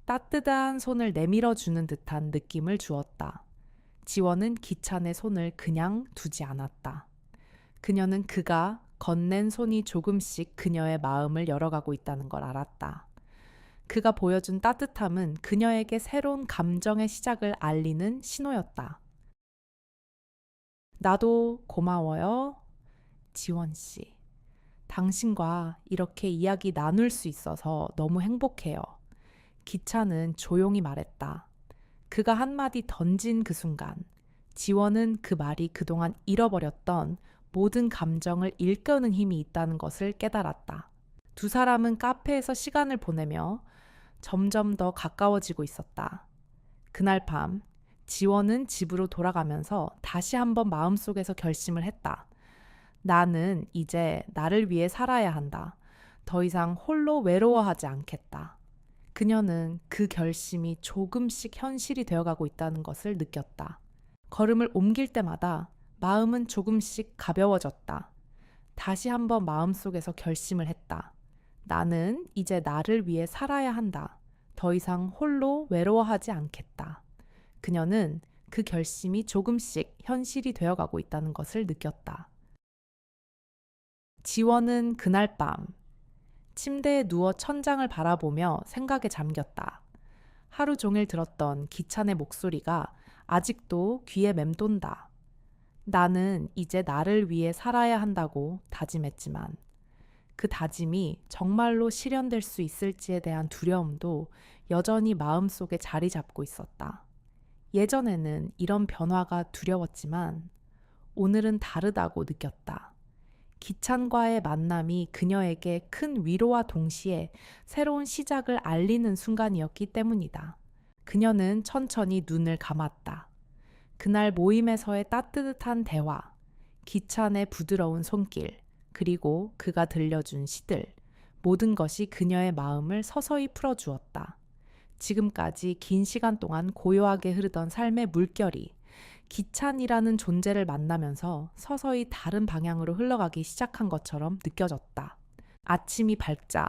따뜻한 손을 내밀어 주는 듯한 느낌을 주었다. 지원은 기찬의 손을 그냥 두지 않았다. 그녀는 그가 건넨 손이 조금씩 그녀의 마음을 열어가고 있다는 걸 알았다. 그가 보여준 따뜻함은 그녀에게 새로운 감정의 시작을 알리는 신호였다. 나도 고마워요, 지원 씨. 당신과 이렇게 이야기 나눌 수 있어서 너무 행복해요. 기찬은 조용히 말했다. 그가 한마디 던진 그 순간, 지원은 그 말이 그동안 잃어버렸던 모든 감정을 일깨우는 힘이 있다는 것을 깨달았다. 두 사람은 카페에서 시간을 보내며 점점 더 가까워지고 있었다. 그날 밤, 지원은 집으로 돌아가면서 다시 한번 마음속에서 결심을 했다. 나는 이제 나를 위해 살아야 한다. 더 이상 홀로 외로워하지 않겠다. 그녀는 그 결심이 조금씩 현실이 되어가고 있다는 것을 느꼈다. 걸음을 옮길 때마다 마음은 조금씩 가벼워졌다. 다시 한번 마음속에서 결심을 했다. 나는 이제 나를 위해 살아야 한다. 더 이상 홀로 외로워하지 않겠다. 그녀는 그 결심이 조금씩 현실이 되어가고 있다는 것을 느꼈다. 지원은 그날 밤 침대에 누워 천장을 바라보며 생각에 잠겼다. 하루 종일 들었던 기찬의 목소리가 아직도 귀에 맴돈다. 나는 이제 나를 위해 살아야 한다고 다짐했지만 그 다짐이 정말로 실현될 수 있을지에 대한 두려움도 여전히 마음속에 자리 잡고 있었다. 예전에는 이런 변화가 두려웠지만 오늘은 다르다고 느꼈다. 기찬과의 만남이 그녀에게 큰 위로와 동시에 새로운 시작을 알리는 순간이었기 때문이다. 그녀는 천천히 눈을 감았다. 그날 모임에서의 따뜻한 대화, 기찬의 부드러운 손길, 그리고 그가 들려준 시들, 모든 것이 그녀의 마음을 서서히 풀어주었다. 지금까지 긴 시간 동안 고요하게 흐르던 삶의 물결이 기찬이라는 존재를 만나면서 서서히 다른 방향으로 흘러가기 시작한 것처럼 느껴졌다. 아침이 밝자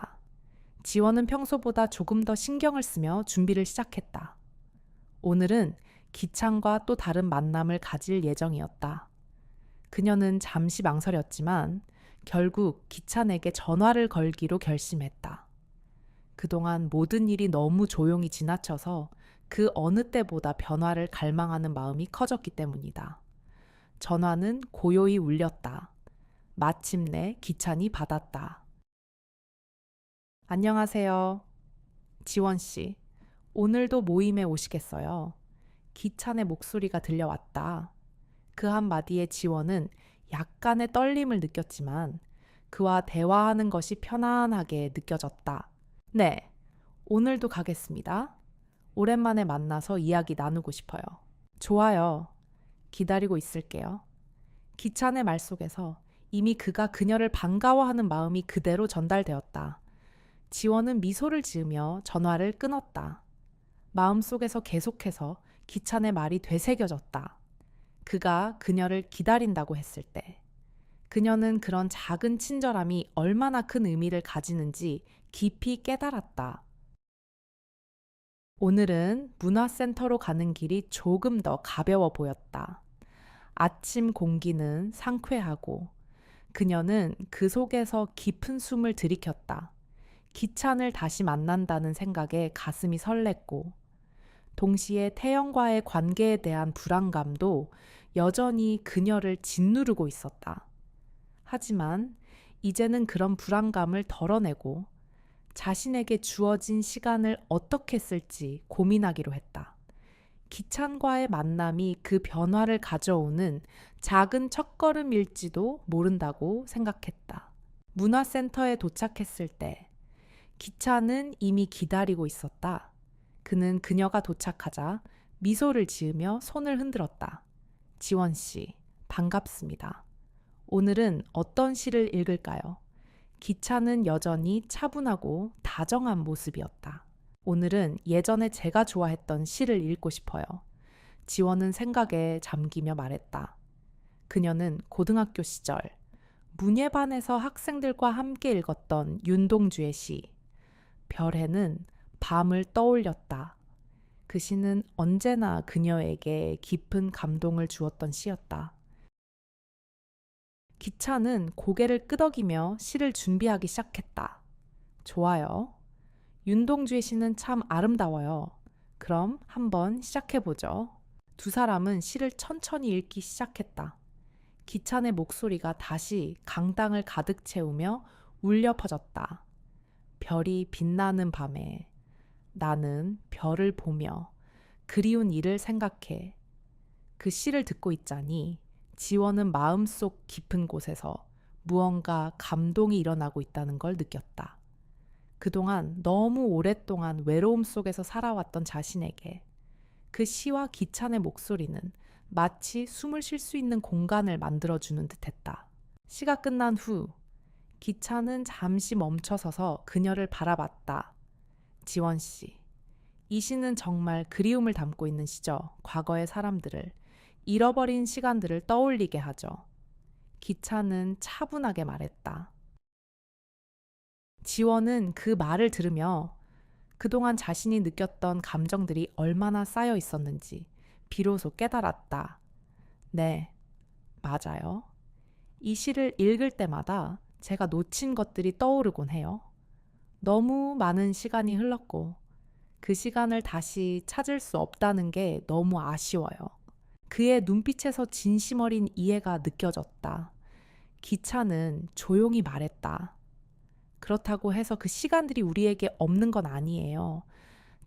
지원은 평소보다 조금 더 신경을 쓰며 준비를 시작했다. 오늘은 기찬과 또 다른 만남을 가질 예정이었다. 그녀는 잠시 망설였지만 결국 기찬에게 전화를 걸기로 결심했다. 그동안 모든 일이 너무 조용히 지나쳐서 그 어느 때보다 변화를 갈망하는 마음이 커졌기 때문이다. 전화는 고요히 울렸다. 마침내 기찬이 받았다. 안녕하세요. 지원 씨, 오늘도 모임에 오시겠어요? 기찬의 목소리가 들려왔다. 그 한마디에 지원은 약간의 떨림을 느꼈지만 그와 대화하는 것이 편안하게 느껴졌다. 네, 오늘도 가겠습니다. 오랜만에 만나서 이야기 나누고 싶어요. 좋아요. 기다리고 있을게요. 기찬의 말 속에서 이미 그가 그녀를 반가워하는 마음이 그대로 전달되었다. 지원은 미소를 지으며 전화를 끊었다. 마음속에서 계속해서 기찬의 말이 되새겨졌다. 그가 그녀를 기다린다고 했을 때 그녀는 그런 작은 친절함이 얼마나 큰 의미를 가지는지 깊이 깨달았다. 오늘은 문화센터로 가는 길이 조금 더 가벼워 보였다. 아침 공기는 상쾌하고 그녀는 그 속에서 깊은 숨을 들이켰다. 기찬을 다시 만난다는 생각에 가슴이 설렜고 동시에 태영과의 관계에 대한 불안감도 여전히 그녀를 짓누르고 있었다. 하지만 이제는 그런 불안감을 덜어내고 자신에게 주어진 시간을 어떻게 쓸지 고민하기로 했다. 기찬과의 만남이 그 변화를 가져오는 작은 첫걸음일지도 모른다고 생각했다. 문화센터에 도착했을 때 기찬은 이미 기다리고 있었다. 그는 그녀가 도착하자 미소를 지으며 손을 흔들었다. 지원 씨, 반갑습니다. 오늘은 어떤 시를 읽을까요? 기찬은 여전히 차분하고 다정한 모습이었다. 오늘은 예전에 제가 좋아했던 시를 읽고 싶어요. 지원은 생각에 잠기며 말했다. 그녀는 고등학교 시절 문예반에서 학생들과 함께 읽었던 윤동주의 시 별해는 밤을 떠올렸다. 그 시는 언제나 그녀에게 깊은 감동을 주었던 시였다. 기찬은 고개를 끄덕이며 시를 준비하기 시작했다. 좋아요. 윤동주의 시는 참 아름다워요. 그럼 한번 시작해보죠. 두 사람은 시를 천천히 읽기 시작했다. 기찬의 목소리가 다시 강당을 가득 채우며 울려 퍼졌다. 별이 빛나는 밤에 나는 별을 보며 그리운 일을 생각해. 그 시를 듣고 있자니 지원은 마음속 깊은 곳에서 무언가 감동이 일어나고 있다는 걸 느꼈다. 그동안 너무 오랫동안 외로움 속에서 살아왔던 자신에게 그 시와 기찬의 목소리는 마치 숨을 쉴 수 있는 공간을 만들어주는 듯했다. 시가 끝난 후 기찬은 잠시 멈춰서서 그녀를 바라봤다. 지원 씨, 이 시는 정말 그리움을 담고 있는 시죠. 과거의 사람들을, 잃어버린 시간들을 떠올리게 하죠. 기찬은 차분하게 말했다. 지원은 그 말을 들으며 그동안 자신이 느꼈던 감정들이 얼마나 쌓여 있었는지 비로소 깨달았다. 네, 맞아요. 이 시를 읽을 때마다 제가 놓친 것들이 떠오르곤 해요. 너무 많은 시간이 흘렀고 그 시간을 다시 찾을 수 없다는 게 너무 아쉬워요. 그의 눈빛에서 진심 어린 이해가 느껴졌다. 기찬은 조용히 말했다. 그렇다고 해서 그 시간들이 우리에게 없는 건 아니에요.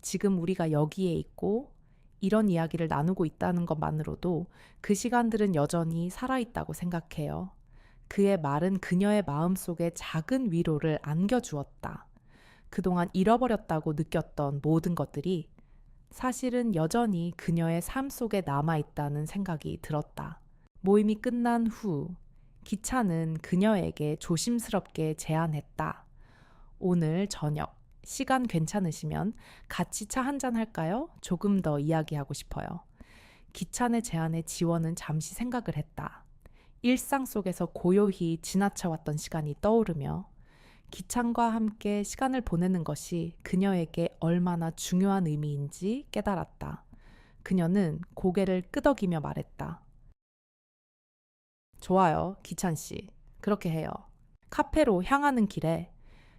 지금 우리가 여기에 있고 이런 이야기를 나누고 있다는 것만으로도 그 시간들은 여전히 살아있다고 생각해요. 그의 말은 그녀의 마음속에 작은 위로를 안겨주었다. 그동안 잃어버렸다고 느꼈던 모든 것들이 사실은 여전히 그녀의 삶 속에 남아있다는 생각이 들었다. 모임이 끝난 후 기찬은 그녀에게 조심스럽게 제안했다. 오늘 저녁 시간 괜찮으시면 같이 차 한잔 할까요? 조금 더 이야기하고 싶어요. 기찬의 제안에 지원은 잠시 생각을 했다. 일상 속에서 고요히 지나쳐왔던 시간이 떠오르며 기찬과 함께 시간을 보내는 것이 그녀에게 얼마나 중요한 의미인지 깨달았다. 그녀는 고개를 끄덕이며 말했다. 좋아요, 기찬 씨. 그렇게 해요. 카페로 향하는 길에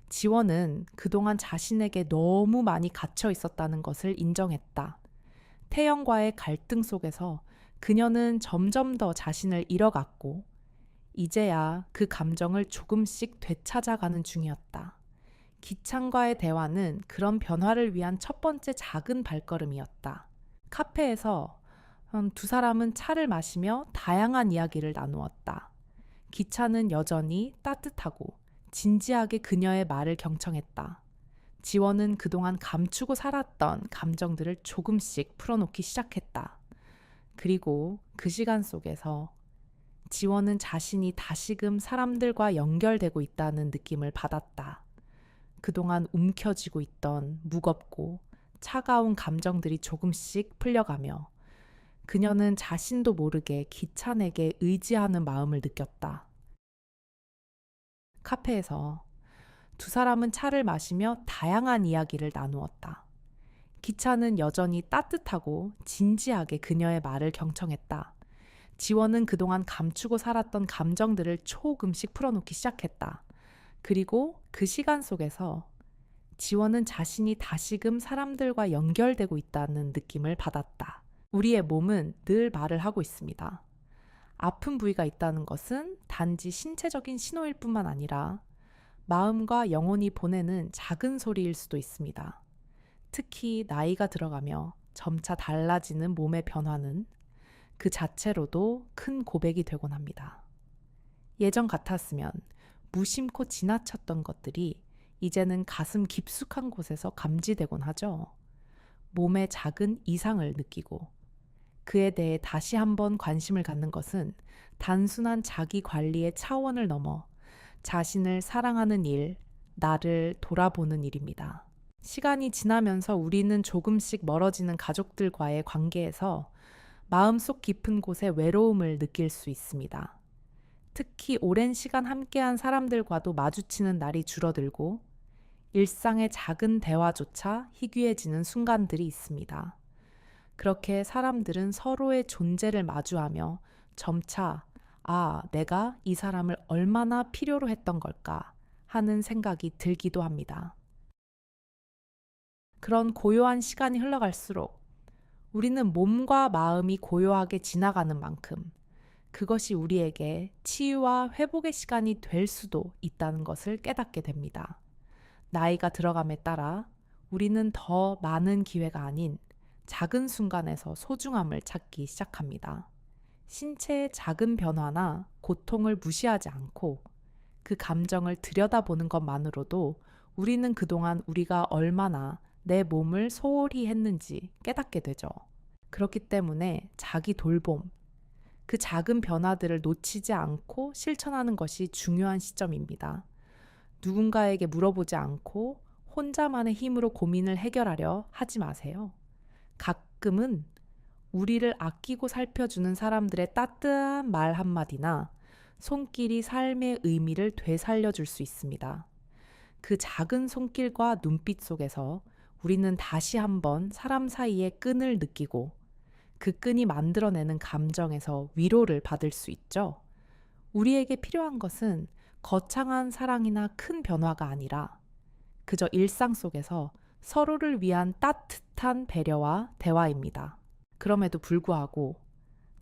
지원은 그동안 자신에게 너무 많이 갇혀 있었다는 것을 인정했다. 태영과의 갈등 속에서 그녀는 점점 더 자신을 잃어갔고 이제야 그 감정을 조금씩 되찾아가는 중이었다. 기찬과의 대화는 그런 변화를 위한 첫 번째 작은 발걸음이었다. 카페에서 두 사람은 차를 마시며 다양한 이야기를 나누었다. 기찬은 여전히 따뜻하고 진지하게 그녀의 말을 경청했다. 지원은 그동안 감추고 살았던 감정들을 조금씩 풀어놓기 시작했다. 그리고 그 시간 속에서 지원은 자신이 다시금 사람들과 연결되고 있다는 느낌을 받았다. 그동안 움켜쥐고 있던 무겁고 차가운 감정들이 조금씩 풀려가며 그녀는 자신도 모르게 기찬에게 의지하는 마음을 느꼈다. 카페에서 두 사람은 차를 마시며 다양한 이야기를 나누었다. 기찬은 여전히 따뜻하고 진지하게 그녀의 말을 경청했다. 지원은 그동안 감추고 살았던 감정들을 조금씩 풀어놓기 시작했다. 그리고 그 시간 속에서 지원은 자신이 다시금 사람들과 연결되고 있다는 느낌을 받았다. 우리의 몸은 늘 말을 하고 있습니다. 아픈 부위가 있다는 것은 단지 신체적인 신호일 뿐만 아니라 마음과 영혼이 보내는 작은 소리일 수도 있습니다. 특히 나이가 들어가며 점차 달라지는 몸의 변화는 그 자체로도 큰 고백이 되곤 합니다. 예전 같았으면 무심코 지나쳤던 것들이 이제는 가슴 깊숙한 곳에서 감지되곤 하죠. 몸의 작은 이상을 느끼고 그에 대해 다시 한번 관심을 갖는 것은 단순한 자기 관리의 차원을 넘어 자신을 사랑하는 일, 나를 돌아보는 일입니다. 시간이 지나면서 우리는 조금씩 멀어지는 가족들과의 관계에서 마음속 깊은 곳에 외로움을 느낄 수 있습니다. 특히 오랜 시간 함께한 사람들과도 마주치는 날이 줄어들고 일상의 작은 대화조차 희귀해지는 순간들이 있습니다. 그렇게 사람들은 서로의 존재를 마주하며 점차 내가 이 사람을 얼마나 필요로 했던 걸까 하는 생각이 들기도 합니다. 그런 고요한 시간이 흘러갈수록 우리는 몸과 마음이 고요하게 지나가는 만큼 그것이 우리에게 치유와 회복의 시간이 될 수도 있다는 것을 깨닫게 됩니다. 나이가 들어감에 따라 우리는 더 많은 기회가 아닌 작은 순간에서 소중함을 찾기 시작합니다. 신체의 작은 변화나 고통을 무시하지 않고 그 감정을 들여다보는 것만으로도 우리는 그동안 우리가 얼마나 내 몸을 소홀히 했는지 깨닫게 되죠. 그렇기 때문에 자기 돌봄, 그 작은 변화들을 놓치지 않고 실천하는 것이 중요한 시점입니다. 누군가에게 물어보지 않고 혼자만의 힘으로 고민을 해결하려 하지 마세요. 가끔은 우리를 아끼고 살펴주는 사람들의 따뜻한 말 한마디나 손길이 삶의 의미를 되살려줄 수 있습니다. 그 작은 손길과 눈빛 속에서 우리는 다시 한번 사람 사이의 끈을 느끼고 그 끈이 만들어내는 감정에서 위로를 받을 수 있죠. 우리에게 필요한 것은 거창한 사랑이나 큰 변화가 아니라 그저 일상 속에서 서로를 위한 따뜻한 배려와 대화입니다. 그럼에도 불구하고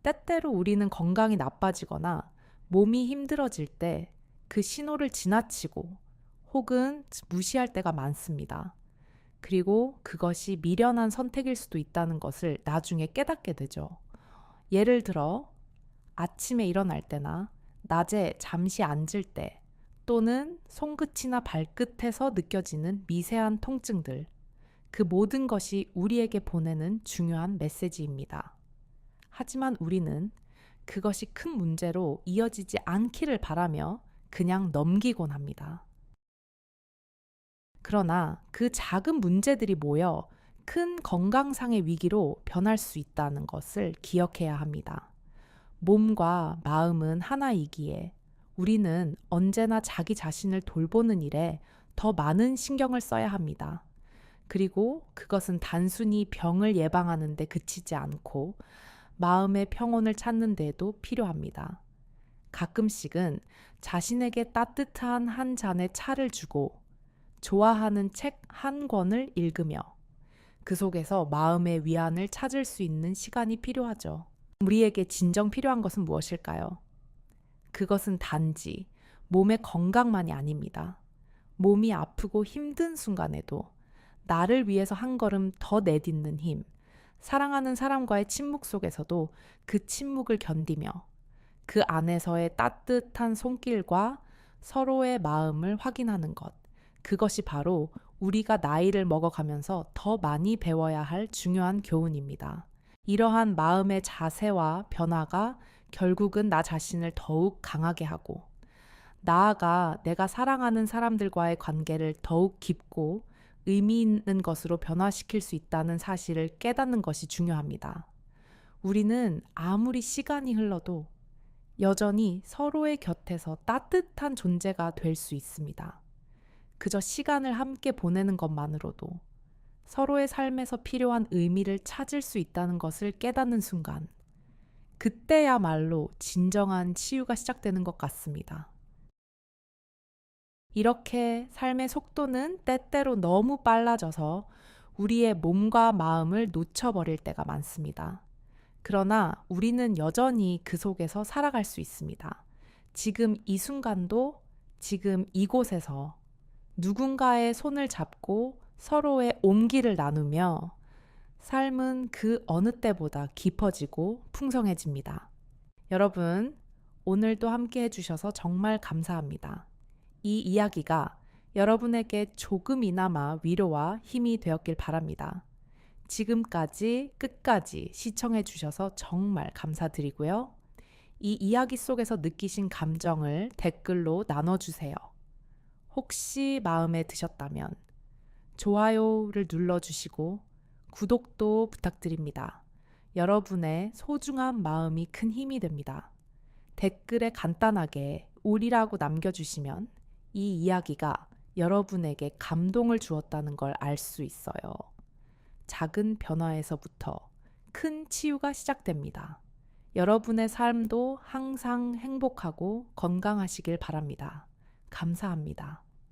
때때로 우리는 건강이 나빠지거나 몸이 힘들어질 때 그 신호를 지나치고 혹은 무시할 때가 많습니다. 그리고 그것이 미련한 선택일 수도 있다는 것을 나중에 깨닫게 되죠. 예를 들어 아침에 일어날 때나 낮에 잠시 앉을 때 또는 손끝이나 발끝에서 느껴지는 미세한 통증들, 그 모든 것이 우리에게 보내는 중요한 메시지입니다. 하지만 우리는 그것이 큰 문제로 이어지지 않기를 바라며 그냥 넘기곤 합니다. 그러나 그 작은 문제들이 모여 큰 건강상의 위기로 변할 수 있다는 것을 기억해야 합니다. 몸과 마음은 하나이기에 우리는 언제나 자기 자신을 돌보는 일에 더 많은 신경을 써야 합니다. 그리고 그것은 단순히 병을 예방하는 데 그치지 않고 마음의 평온을 찾는 데에도 필요합니다. 가끔씩은 자신에게 따뜻한 한 잔의 차를 주고 좋아하는 책 한 권을 읽으며 그 속에서 마음의 위안을 찾을 수 있는 시간이 필요하죠. 우리에게 진정 필요한 것은 무엇일까요? 그것은 단지 몸의 건강만이 아닙니다. 몸이 아프고 힘든 순간에도 나를 위해서 한 걸음 더 내딛는 힘, 사랑하는 사람과의 침묵 속에서도 그 침묵을 견디며 그 안에서의 따뜻한 손길과 서로의 마음을 확인하는 것. 그것이 바로 우리가 나이를 먹어가면서 더 많이 배워야 할 중요한 교훈입니다. 이러한 마음의 자세와 변화가 결국은 나 자신을 더욱 강하게 하고 나아가 내가 사랑하는 사람들과의 관계를 더욱 깊고 의미 있는 것으로 변화시킬 수 있다는 사실을 깨닫는 것이 중요합니다. 우리는 아무리 시간이 흘러도 여전히 서로의 곁에서 따뜻한 존재가 될 수 있습니다. 그저 시간을 함께 보내는 것만으로도 서로의 삶에서 필요한 의미를 찾을 수 있다는 것을 깨닫는 순간, 그때야말로 진정한 치유가 시작되는 것 같습니다. 이렇게 삶의 속도는 때때로 너무 빨라져서 우리의 몸과 마음을 놓쳐버릴 때가 많습니다. 그러나 우리는 여전히 그 속에서 살아갈 수 있습니다. 지금 이 순간도 지금 이곳에서 누군가의 손을 잡고 서로의 온기를 나누며 삶은 그 어느 때보다 깊어지고 풍성해집니다. 여러분, 오늘도 함께 해주셔서 정말 감사합니다. 이 이야기가 여러분에게 조금이나마 위로와 힘이 되었길 바랍니다. 지금까지 끝까지 시청해 주셔서 정말 감사드리고요. 이 이야기 속에서 느끼신 감정을 댓글로 나눠주세요. 혹시 마음에 드셨다면 좋아요를 눌러주시고 구독도 부탁드립니다. 여러분의 소중한 마음이 큰 힘이 됩니다. 댓글에 간단하게 울이라고 남겨주시면 이 이야기가 여러분에게 감동을 주었다는 걸 알 수 있어요. 작은 변화에서부터 큰 치유가 시작됩니다. 여러분의 삶도 항상 행복하고 건강하시길 바랍니다. 감사합니다.